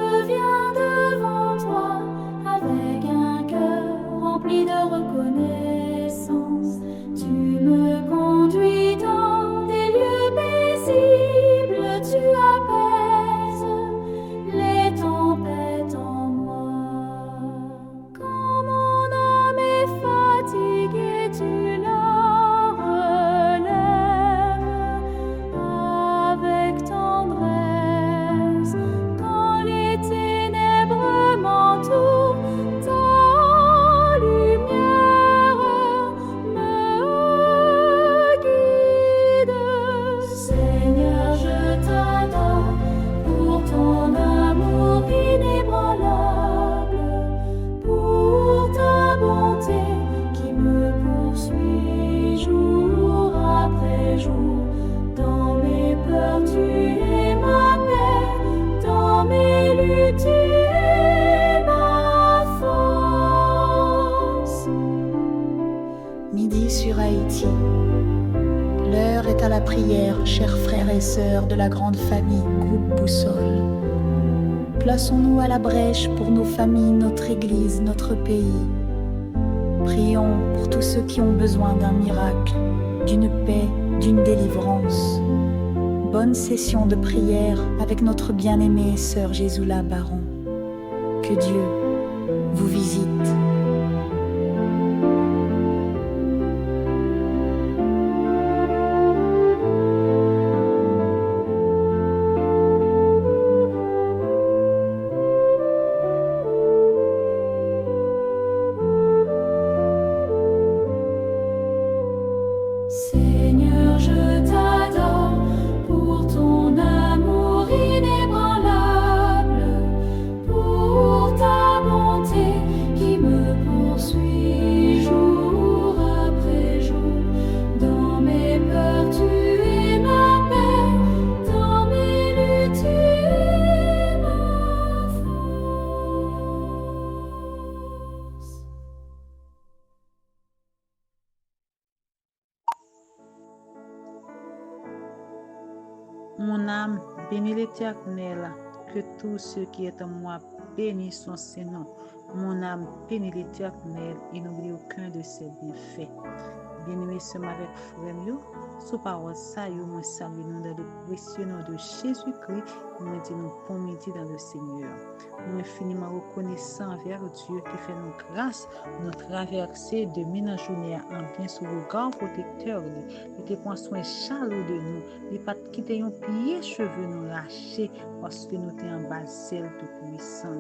je viens devant toi avec un cœur rempli de reconnaissance. Tu me conduis dans des lieux paisibles, tu apaises les tempêtes en moi. Quand mon âme est fatiguée, tu la relèves avec tendresse. Quand les ténèbres m'entourent, ta lumière me guide. Seigneur, je t'adore pour ton amour inébranlable, pour ta bonté qui me poursuit jour après jour. Dans mes peurs, tu es ma paix, dans mes luttes, tu es ma force. Midi sur Haïti. L'heure est à la prière, chers frères et sœurs de la grande famille Groupe Boussole. Plaçons-nous à la brèche pour nos familles, notre Église, notre pays. Prions pour tous ceux qui ont besoin d'un miracle, d'une paix, d'une délivrance. Bonne session de prière avec notre bien-aimée sœur Jésoula Baron. Que Dieu vous visite. Seigneur, je t'adore pour ton amour inébranlable, pour ta bonté qui me poursuit jour après jour. Dans mes peurs, tu es ma paix, dans mes luttes, tu es ma force. Mon âme bénit l'Éternel, que tout ce qui est en moi bénisse son Saint-Nom. Mon âme bénit l'Éternel et n'oublie aucun de ses bienfaits. Bien-aimés, sommes avec frère, sous parole ça, moi salue nous dans le précieux nom de Jésus-Christ, nous disons bon midi dans le Seigneur. Nous infiniment reconnaissants envers Dieu qui fait nous grâce, nous traverser de mina journée en bien sous le regard protecteur. Il te prend soin chaleureux de nous, il pas quitter un pied cheveux nous lâcher parce que nous sommes en bas zèle tout puissant.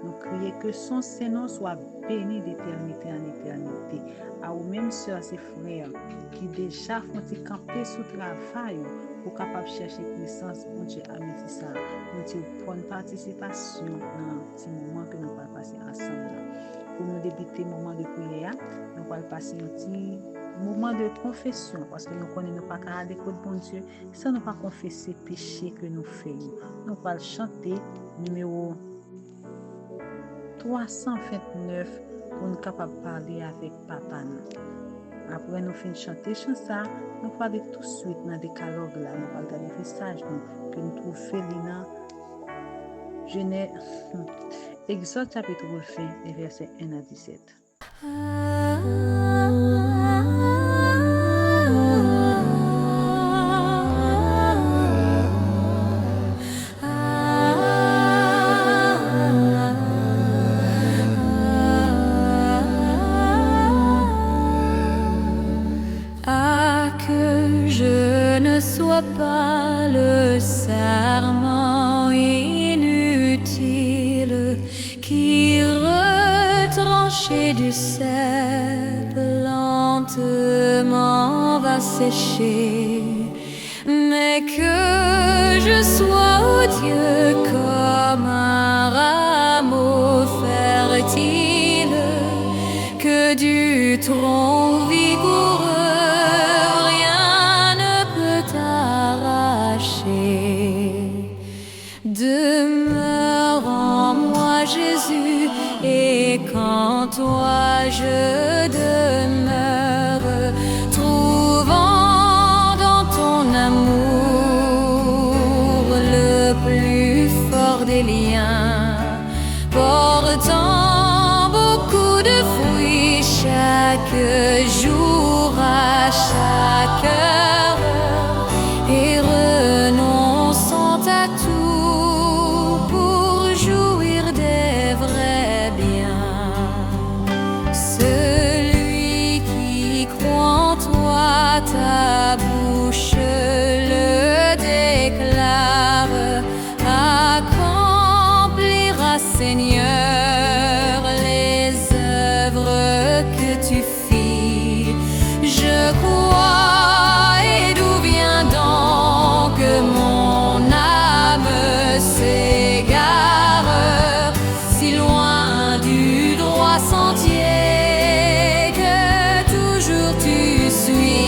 Nous crions que son Saint-Nom soit béni d'éternité en éternité. À vous même sœurs et frères qui déjà font camper sous travail pour capable chercher puissance, mon Dieu, amitié ça. Mon Dieu, bonne participation dans ce moment que nous allons passer ensemble. Pour nous débuter le moment de prière, nous allons passer un petit moment de confession parce que nous connaissons pas qu'à aller de bon Dieu sans nous pas confesser péché que nous faisons. Nous allons chanter numéro 329 pour nous capable parler avec papa. Après nous finir chanter chanson, nous parler tout de suite dans des dialogues là, nous parler des messages que nous trouvons Félina. Genèse, Exode chapitre 20 et versets 1 à 17. Pas le serment inutile qui retranché du cep lentement va sécher, mais que je sois, ô Dieu, comme un rameau fertile, que du tronc vigoureux demeure en moi Jésus, et quand toi je demeure, trouvant dans ton amour le plus fort des liens. bien, portant beaucoup de fruits chaque jour à chaque heure et renonçant à tout pour jouir des vrais biens. Celui qui croit en toi, ta bouche le déclare, accomplira, Seigneur, les œuvres que tu fis. Je crois, et d'où vient donc mon âme s'égare si loin du droit sentier que toujours tu suivis.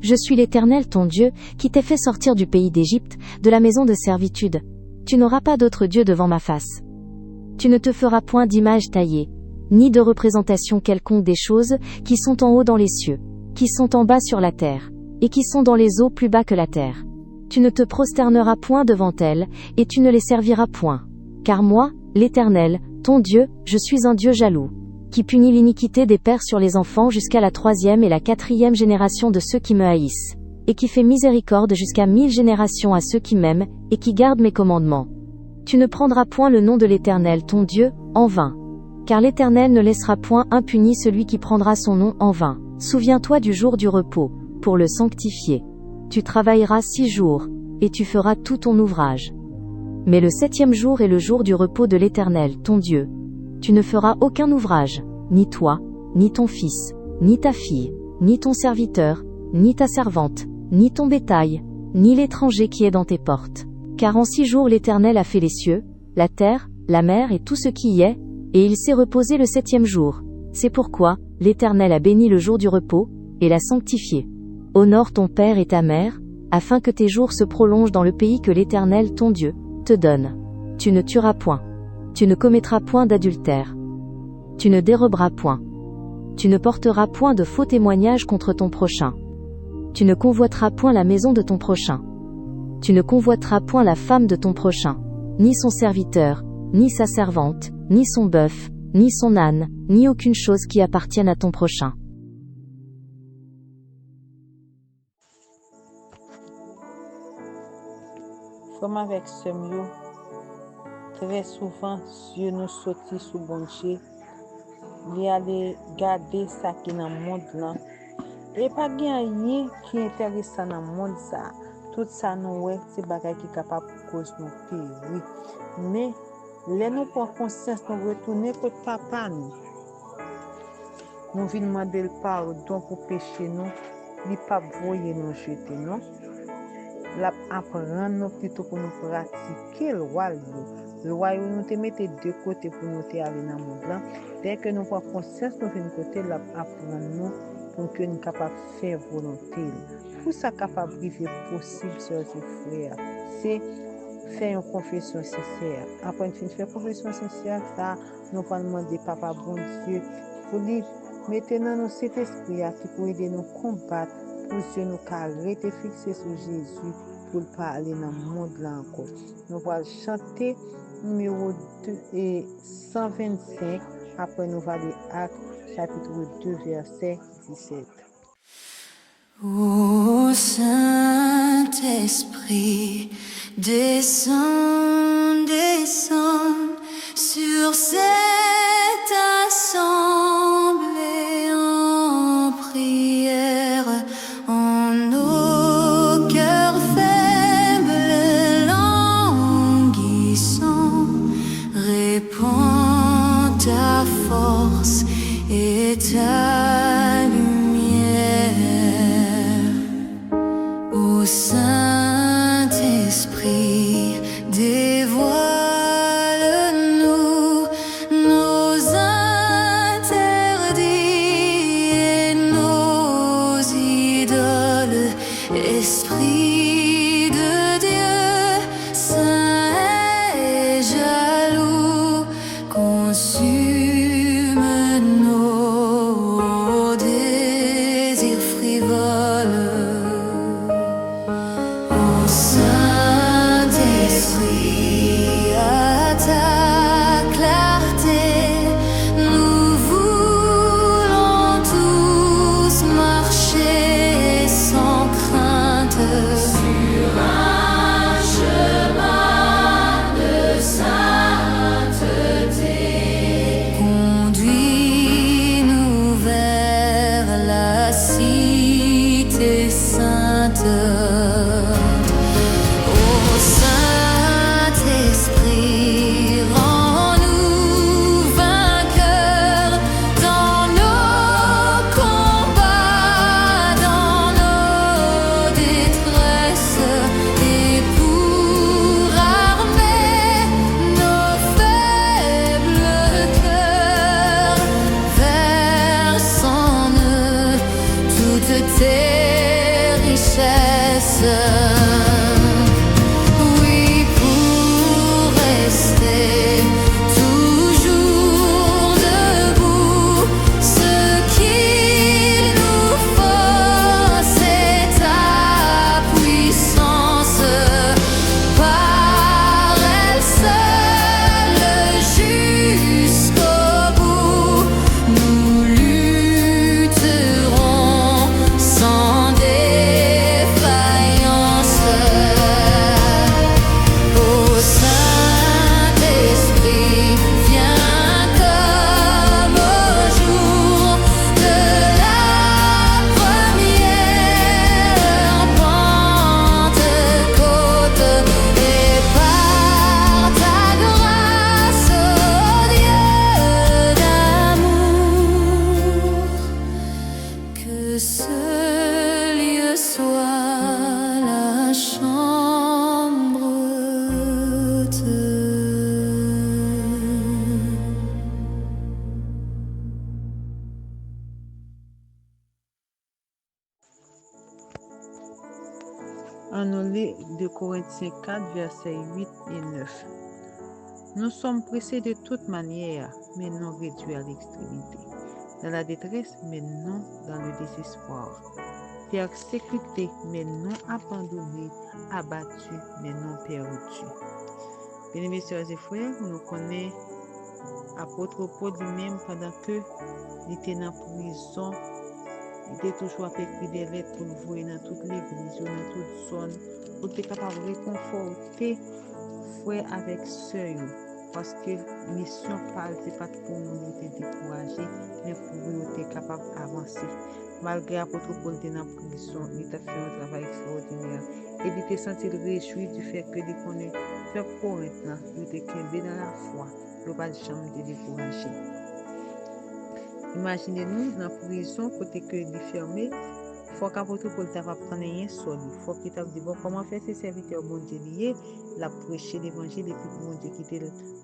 Je suis l'Éternel ton Dieu, qui t'ai fait sortir du pays d'Égypte, de la maison de servitude. Tu n'auras pas d'autre Dieu devant ma face. Tu ne te feras point d'image taillée, ni de représentation quelconque des choses qui sont en haut dans les cieux, qui sont en bas sur la terre, et qui sont dans les eaux plus bas que la terre. Tu ne te prosterneras point devant elles, et tu ne les serviras point. Car moi, l'Éternel, ton Dieu, je suis un Dieu jaloux, qui punit l'iniquité des pères sur les enfants jusqu'à la 3e et la 4e génération de ceux qui me haïssent, et qui fait miséricorde jusqu'à 1000 générations à ceux qui m'aiment, et qui gardent mes commandements. Tu ne prendras point le nom de l'Éternel ton Dieu, en vain. Car l'Éternel ne laissera point impuni celui qui prendra son nom en vain. Souviens-toi du jour du repos, pour le sanctifier. Tu travailleras 6 jours, et tu feras tout ton ouvrage. Mais le 7e jour est le jour du repos de l'Éternel ton Dieu. Tu ne feras aucun ouvrage, ni toi, ni ton fils, ni ta fille, ni ton serviteur, ni ta servante, ni ton bétail, ni l'étranger qui est dans tes portes. Car en 6 jours l'Éternel a fait les cieux, la terre, la mer et tout ce qui y est, et il s'est reposé le 7e jour. C'est pourquoi l'Éternel a béni le jour du repos, et l'a sanctifié. Honore ton père et ta mère, afin que tes jours se prolongent dans le pays que l'Éternel ton Dieu te donne. Tu ne tueras point. Tu ne commettras point d'adultère. Tu ne déroberas point. Tu ne porteras point de faux témoignages contre ton prochain. Tu ne convoiteras point la maison de ton prochain. Tu ne convoiteras point la femme de ton prochain, ni son serviteur, ni sa servante, ni son bœuf, ni son âne, ni aucune chose qui appartienne à ton prochain. Comme avec ce mieux, très souvent, Dieu nous sortit sous bon Dieu. Il allait garder ça qui est dans le monde là. Et pas rien qui est intéressant dans le monde ça. Tout ça nous c'est bagay qui capable cause nous périr. Mais les nous prend conscience nous retourner contre papa nous. Nous venons demander le pardon pour pécher nous, il pas voyer nous jeter non. La apprendre nous plutôt pour nous pratiquer le roi loi nous te mettait de côté pour nous aller dans le monde là. Dès que nous prenons conscience nous venons côté là apprendre nous pour que nous capables de faire volonté. Pour ça capable de vivre possible sur ses frères, c'est faire une confession sincère. Après une faire confession sincère, ça nous va demander papa bon Dieu pour lui maintenant nous cet esprit qui peut aider nous combattre pour que nous arrêter fixer sur Jésus pour pas aller dans le monde là encore. Nous allons chanter numéro 2 et 125. Après nous allons aller Actes chapitre 2 verset 17. Ô Saint-Esprit, descends, descends sur cette assemblée en prière, en nos cœurs faibles languissants, répands ta force et ta lumière. Ô Saint-Esprit, dévoile-nous nos interdits et nos idoles. Esprit de Dieu, saint et jaloux, consume nos désirs frivoles. Ô Saint-Esprit, à ta clarté, nous voulons tous marcher sans crainte sur un chemin de sainteté. Conduis-nous vers la cité sainte. Ô Saint-Esprit, rends-nous vainqueurs dans nos combats, dans nos détresses, et pour armer nos faibles cœurs, verse en eux toutes tes richesses. Oui, pour rester toujours debout, ce qu'il nous faut, c'est ta puissance. Par elle seule, jusqu'au bout, nous lutterons sans défaillance. Ô Saint-Esprit, viens comme au jour de la première Pentecôte, et par ta grâce, ô Dieu d'amour, que ce lieu soit la chambre haute. On nous lit de Corinthiens 4, versets 8 et 9. Nous sommes pressés de toute manière, mais non réduits à l'extrémité. Dans la détresse, mais non dans le désespoir. Persécutés, mais non abandonnés. Abattus, mais non perdus. Bien-aimés sœurs et frères, nous connaissons l'apôtre Paul lui-même pendant que il était dans la prison. Il était toujours à écrire des lettres pour le voir dans toute l'église, dans toute zone, pour être capable de réconforter frère avec sœur. Parce que la mission parle, ce n'est pas pour nous être découragés, mais pour nous être capable d'avancer. Malgré l'apôtre Paul était dans la prison, il a fait un travail extraordinaire. Et il était senti réjoui du fait que il connaît faire Corinthe, il était tombé dans la foi, il n'a pas jamais été découragé. Imaginez-nous dans la prison, côté que il est fermé, faut qu'apôtre Paul t'a pas prendre rien sur lui. Faut qu'il t'a dit bon comment faire ses serviteurs bon Dieu lié, la prêcher l'évangile et puis bon Dieu quitter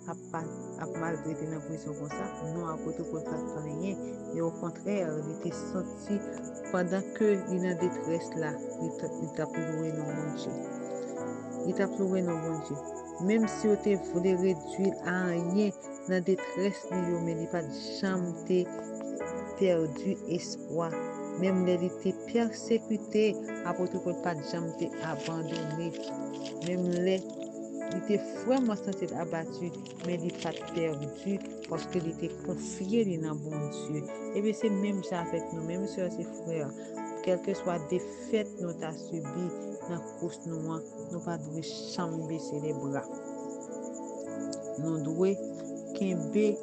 a maltraité dans prison comme ça. Non, apôtre Paul t'a prendre rien, mais au contraire, il était senti pendant que il est en détresse là, il t'a pleuré dans bon Dieu. Il t'a pleuré dans bon Dieu. Même si on te voulait réduire à rien dans la détresse, mais il pas jamais perdu espoir. Même les était persécuté, apôtre Paul pas jamais abandonné. Même les il était vraiment senti abattu, mais il pas perdu parce qu'il était confié dans bon Dieu. Et bien c'est même ça avec nous, même sœurs et frères, quelle que soit défaite nous t'a subi dans la course nous pas devons jamais baisser les bras. Nous devons kembe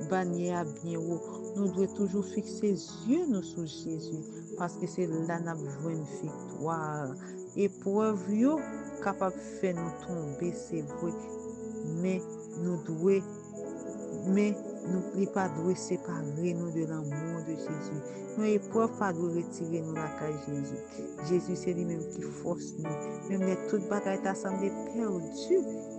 bannière bien haut. Nous devons toujours fixer les yeux nous sur Jésus parce que c'est là nous avons une victoire. Épreuve yo capable de faire nous tomber, c'est vrai, mais nous devons pas de séparer nous de l'amour de Jésus. Nos épreuves pas de retirer nous la caille Jésus. Jésus c'est lui-même qui force nous. Même les toutes bagailles ta semblé perdu,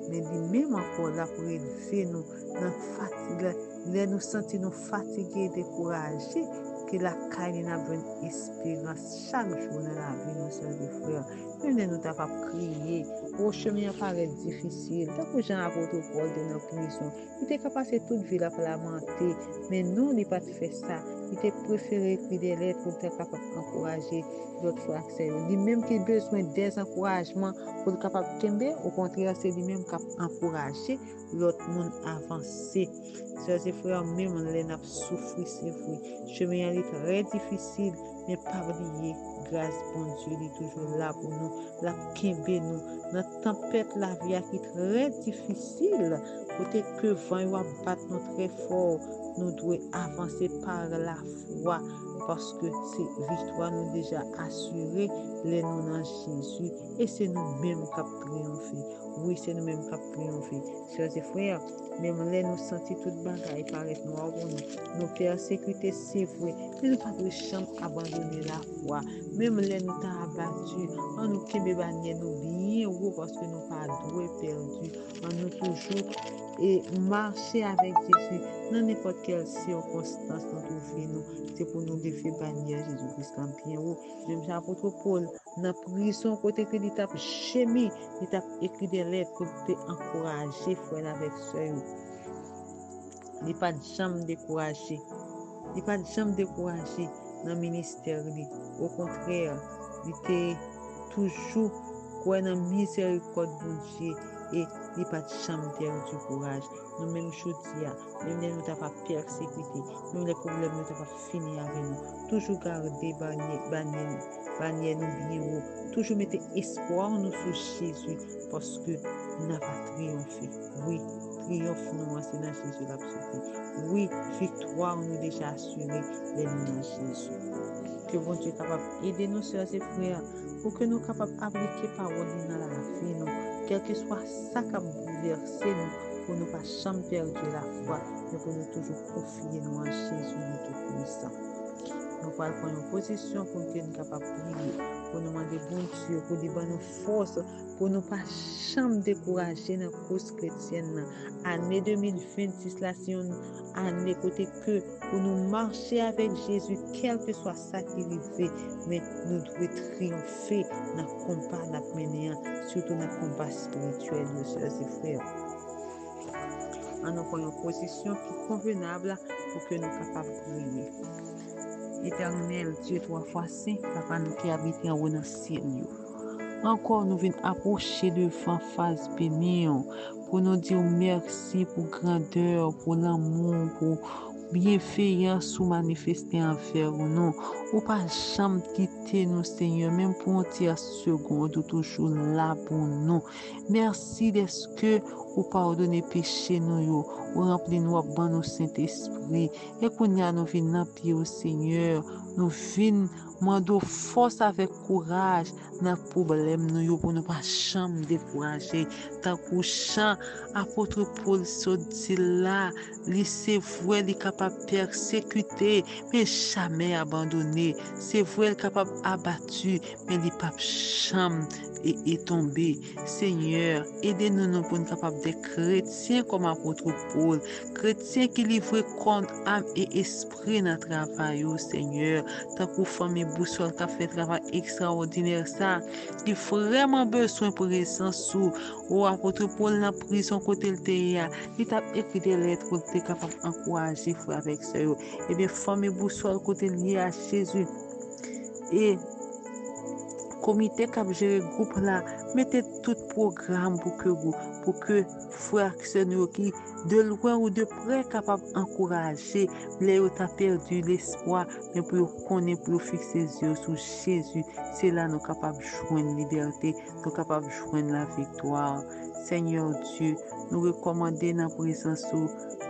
mais lui-même encore là pour élever nous dans fatigue, là nous sentir nous fatigués, découragés, que la caille n'a pas une espérance chaque jour dans la vie nos sœurs et frères. Même nous t'as pas crié. Au chemin paraît difficile. Tant que Jean apôtre Paul de notre prison, il était capable de toute vie pour lamenter, mais non, il n'a pas fait ça. Il était préféré écrire des lettres pour être capable d'encourager d'autres frères. Lui-même qui a besoin des encouragements pour être capable de tomber. Au contraire, c'est lui-même qui a encouragé l'autre monde à avancer. Sœurs et frères, même on a souffert, c'est vrai. Le chemin est très difficile, mais pas oublier. Grâce, bon Dieu, il est toujours là pour nous, la kembe nous. Notre tempête, la vie qui est très difficile, côté que vent va battre nous très fort, nous devons avancer par la foi, parce que c'est victoire nous déjà assurée, les nous dans Jésus, et c'est nous-mêmes qui avons triomphé. Oui, c'est nous-mêmes qui avons triomphé. Chers et frères, même les nous sentir toute bagaille paraître noir pour nous persécuter, c'est vrai, mais nous pas de chambre abandonner la foi. Même les nous t'ont abattu, on nous kembe bannière nous bien haut parce que nous pas doué perdu, on nous toujours et marcher avec Jésus dans n'importe quelle circonstance nous trouvons, c'est pour nous lever bannière Jésus-Christ en bien haut. Même l'apôtre Paul dans prison côté que il t'a gémi, il t'a écrit des lettres pour te encourager frère avec sœur. Il pas jamais découragé. Il pas jamais découragé dans le ministère. Au contraire, il était toujours quoi dans miséricorde de Dieu et il pas jamais perdu courage. Nous même chodia, même nous t'as pas persécuté, même les problèmes nous t'as pas fini avec nous. Toujours garder bannière nous bien haut. Toujours mettre espoir nous sur Jésus parce que nous n'avons pas triomphé. Oui, triomphe nous c'est dans Jésus l'absolu. Oui, victoire nous déjà assurée les nous dans Jésus. Que bon Dieu est capable d'aider nos sœurs et frères pour que nous soyons capables d'appliquer parole dans la vie nous, quel que soit ça qui a bouleversé nous, pour ne pas jamais perdre la foi, mais pour nous toujours confier nous en Jésus nous tout puissant. Nous allons prendre une position pour que nous soyons capables de prier, pour nous demander bon Dieu, pour nous donner force, pour ne pas jamais décourager dans la cause chrétienne. Année 2026, là, c'est une année côté que pour nous marcher avec Jésus, quel que soit ça qui arrive, mais nous devons triompher dans le combat de la mener, surtout dans le combat spirituel, mes sœurs et frères. Nous prenons une position qui est convenable pour que nous soyons capables de prier. Éternel, Dieu, 3 fois saint, Papa, nous qui habitons en haut dans le ciel. Encore, nous venons approcher devant face bénie pour nous dire merci pour grandeur, pour l'amour, pour bienveillance ou manifester envers nous. Ou pas jamais quitter nous, Seigneur, même pour une seconde, ou toujours là pour nous. Merci de ce que ou pardonner péché nous yo, ou remplir nous ban nous Saint-Esprit. Et qu'on y a nous vinn nan pied au Seigneur, nous vinn mando force avec courage dans problème nous yo pour nous pas jamais décourager. Tant que chant apôtre Paul so dit là, li c'est vrai li capable persécuter mais jamais abandonner. C'est vrai capable abattu mais li pas jamais et tomber. Seigneur, aidez-nous nous pour nous capables d'être chrétiens comme apôtre Paul, chrétiens qui livrent compte âme et esprit dans le travail, Seigneur. Tant que famille Boussole qui a fait un travail extraordinaire, ça, qui vraiment besoin pour présence ou apôtre Paul dans la prison côté le théâtre, il t'a écrit des lettres pour être capable d'encourager frère avec ça. Et bien, famille Boussole côté lié à Jésus. Et comité qui a géré groupe là, mettez tout programme pour que frères qui de loin ou de près capable d'encourager les qui ont perdu l'espoir, mais pour connaître, pour fixer les yeux sur Jésus, c'est là nous capables de joindre la liberté, nous capables de joindre la victoire. Seigneur Dieu, nous recommandons dans la présence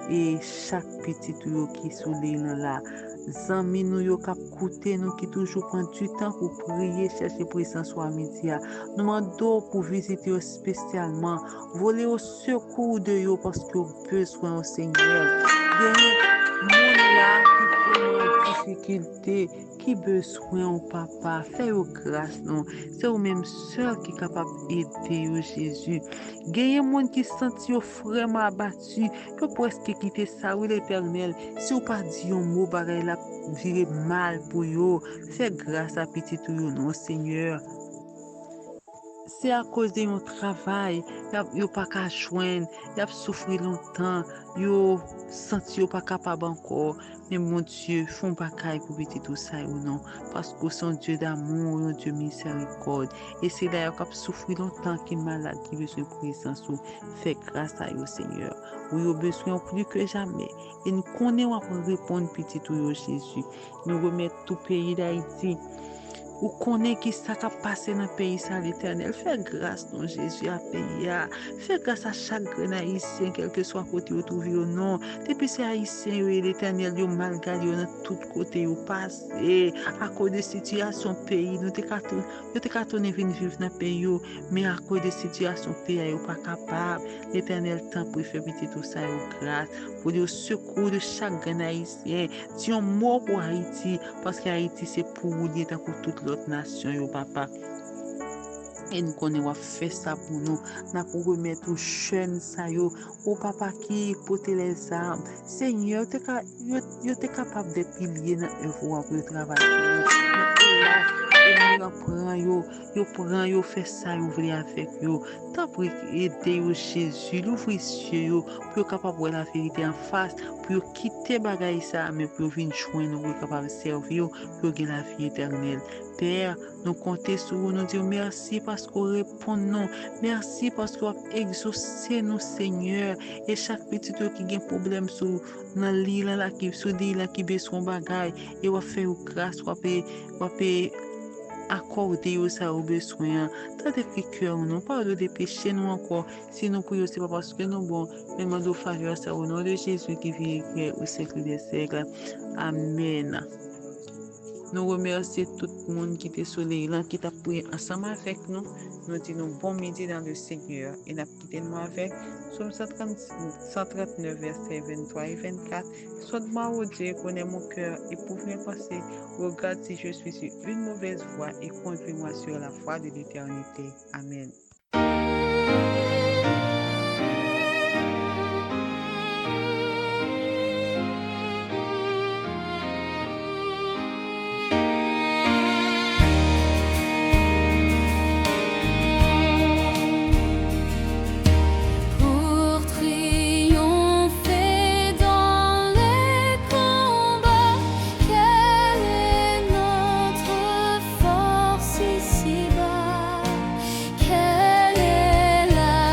et chaque petit qui sous l'île là. Zami nous yo kap koute nous qui toujours prend du temps pour prier, chercher présence à midi. Nous demandons pour visiter spécialement, voler au secours de yo parce que besoin au Seigneur. Moun là qui vraiment difficulté, qui besoin au papa, fais au grâce non. C'est au même seul qui est capable d'aider au Jésus. Gagne monde qui senti vraiment abattu, que presque quitter ça ou l'Éternel. Si ou pas dit un mot pareil la virer mal pour yo, fais grâce à petit tout non Seigneur. C'est à cause de mon travail, yo pas qu'à joindre, y a souffert longtemps, yo senti yo pas capable encore. Mais mon Dieu, font pas caille pour petit tout ça ou non, parce que son Dieu d'amour, un Dieu miséricorde. Et c'est d'ailleurs qu'il a souffert longtemps, qui est malade, qui veut se présence, fait grâce à yo Seigneur. Oui, au besoin plus que jamais. Et nous connaissons pour répondre petit tout Jésus. Nous remettons tout pays d'Haïti. Ou connaît qui ça qui a passé dans le pays ça l'Éternel. Fais grâce non Jésus à pays. Fais grâce à chaque haïtien, quel que soit côté où trouvé ou non. Depuis ces haïtiens et l'Éternel yo mal gardé dans tout côté où passé à cause de situation pays. Nous te cartonné venir vivre dans pays mais à cause de situation pays yo pas capable. L'Éternel tant pour faire petit tout ça grâce pour le secours de chaque haïtien. Dis un mot pour Haïti parce qu'Haïti c'est pour lier pour toute l'autre nation yo papa. Et nous connaissons faire ça pour nous. Nous pour remettre aux jeunes ça yo, au papa qui porte les armes. Seigneur, tu es capable de pilier dans œuvre pour le travail. Yo prend yo fait ça yo vle avec yo. Tant pour aider yo Jésus, l'ouvrir yeux yo pour capable voir la vérité en face, pour quitter bagaille ça mais pour venir joindre nous capable servir pour gagner la vie éternelle. Père, nous comptons sur vous, nous disons merci parce qu'on répond non. Merci parce qu'on exaucé nous, Seigneur. Et chaque petit qui a un problème sur l'île là, qui besoin de bagaille, et on fait grâce, on peut accorder ça au besoin. Tant de cœur, non, pas de péché, nous encore. Si nous prions, c'est pas parce que nous bon, mais nous devons faire ça au nom de Jésus qui vit au siècle des siècles. Amen. Nous remercions tout le monde qui était sur l'île, qui t'a prié ensemble avec nous. Nous disons bon midi dans le Seigneur. Et nous quittons avec Psaume 139, versets 23 et 24. Soit-moi au Dieu, connais mon cœur et pour me passer. Regarde si je suis sur une mauvaise voie et conduis-moi sur la voie de l'éternité. Amen. Quelle est la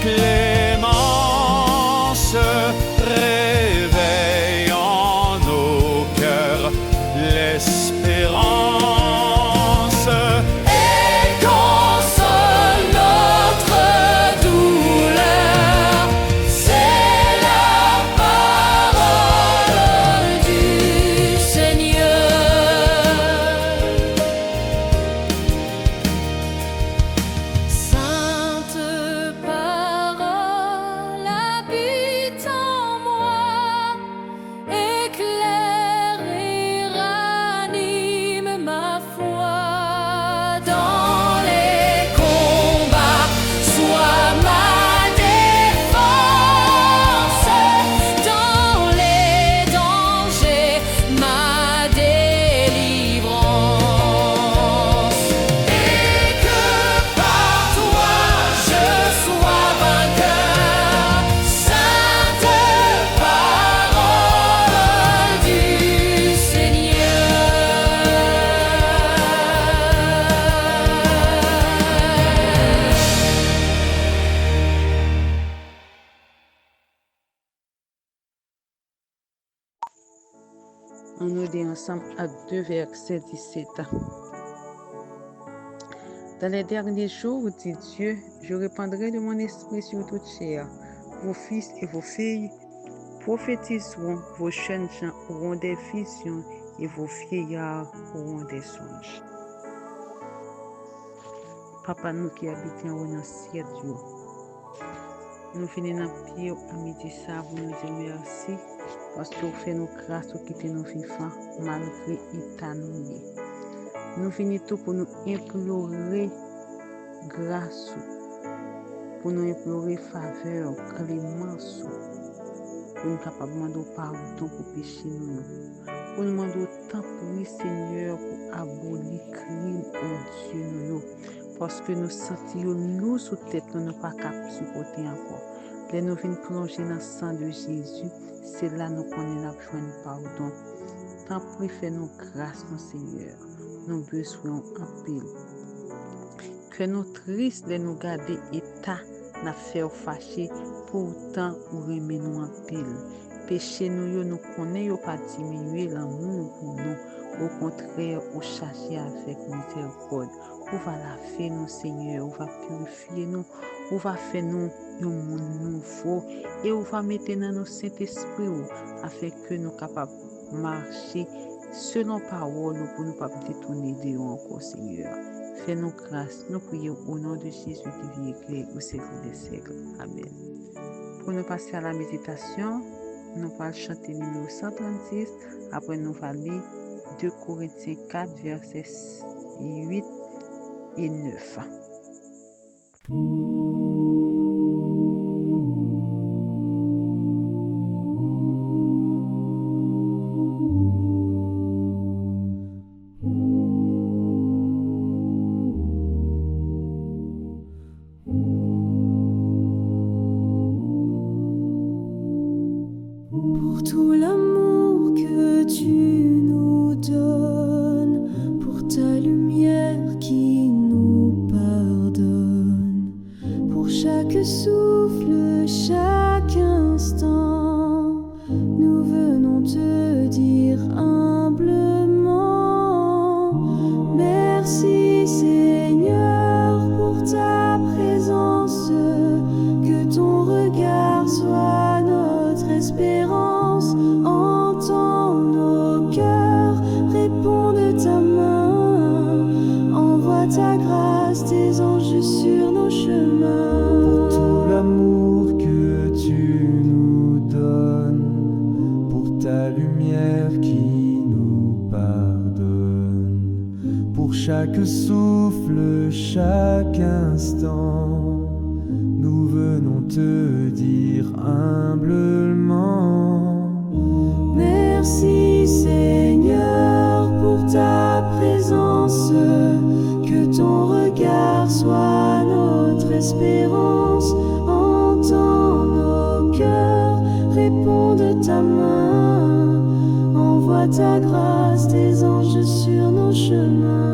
clémence, réveille en nos cœurs l'espérance. Et console notre douleur, c'est la parole du Seigneur. Sainte parole habite en moi, éclaire et ranime ma foi. Dans les combats, sois ma défense. Dans les dangers, ma délivrance. Et que par toi je sois vainqueur. Sainte parole du Seigneur. On nous dit ensemble à 2 verset 17. Dans les derniers jours, dit Dieu, je répandrai de mon esprit sur toute chair. Vos fils et vos filles prophétiseront, vos jeunes gens auront des visions et vos vieillards auront des songes. Papa, nous qui habitons au ciel, Dieu, nous venons dans le pied à midi ça pour nous dire merci parce que vous faites nos grâces, vous quittez nos vivants malgré l'état nous. Nous venons tout pour nous implorer grâce, pour nous implorer faveur, clémence, pour nous capables de demander pardon pour pécher nous. Pour nous demander tant pour Seigneur pour abolir le crime au Dieu nous. Parce que nous sentions nous sous tête, nous ne pas capables de supporter encore. Les nous venons plonger dans le sang de Jésus, c'est là nous connaissons la joie de pardon. Tant pis, fais-nous grâce, mon Seigneur. Nous besoin en pile. Que nous tristes de nous garder état, n'a fait fâcher, pourtant ou remet nous en pile. Péché nous connaissons pas diminuer l'amour pour nous. Au contraire, au chercher avec miséricorde. On va laver nous, Seigneur, on va purifier nous, on va faire nous un monde nouveau et on va mettre dans nos Saint-Esprit afin que nous soyons capables de marcher selon parole pour ne pas détourner de nous encore, Seigneur. Fais-nous grâce, nous prions au nom de Jésus qui vit et crée au siècle des siècles. Amen. Pour nous passer à la méditation, nous allons chanter numéro 136, après nous allons lire 2 Corinthiens 4, versets 8 et 9. Pour tout l'amour que tu nous donnes, pour ta lumière qui nous pardonne, pour chaque souffle, chaque instant, nous venons te dire humblement, merci Seigneur pour ta présence, que ton regard soit notre espérance, entends nos cœurs, réponds de ta main, envoie ta grâce, tes anges sur nos chemins. Pour tout l'amour que tu nous donnes, pour ta lumière qui nous pardonne, pour chaque souffle, chaque instant, nous venons te dire humblement, merci Seigneur pour ta présence, que ton regard soit notre espérance, entends nos cœurs, réponds de ta main, envoie ta grâce, tes anges sur nos chemins.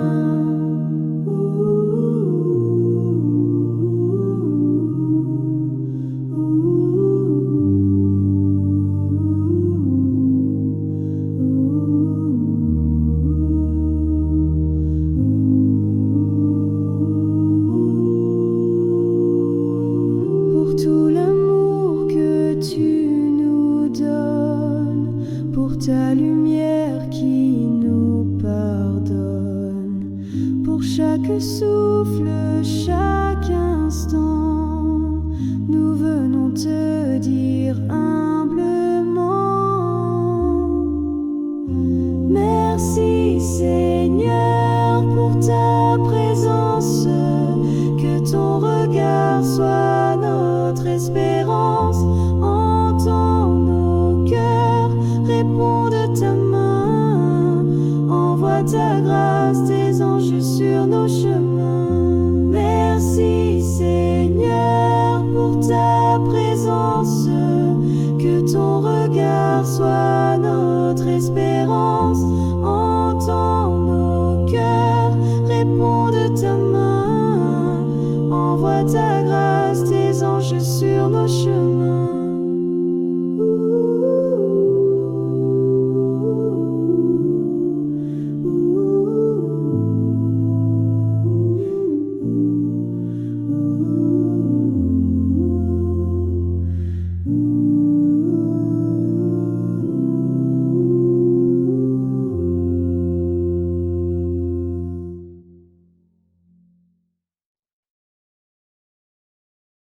tu souffles chaque instant, nous venons te dire humblement merci Seigneur pour ta présence, que ton regard soit notre espérance. Entends nos cœurs, réponds de ta main, envoie ta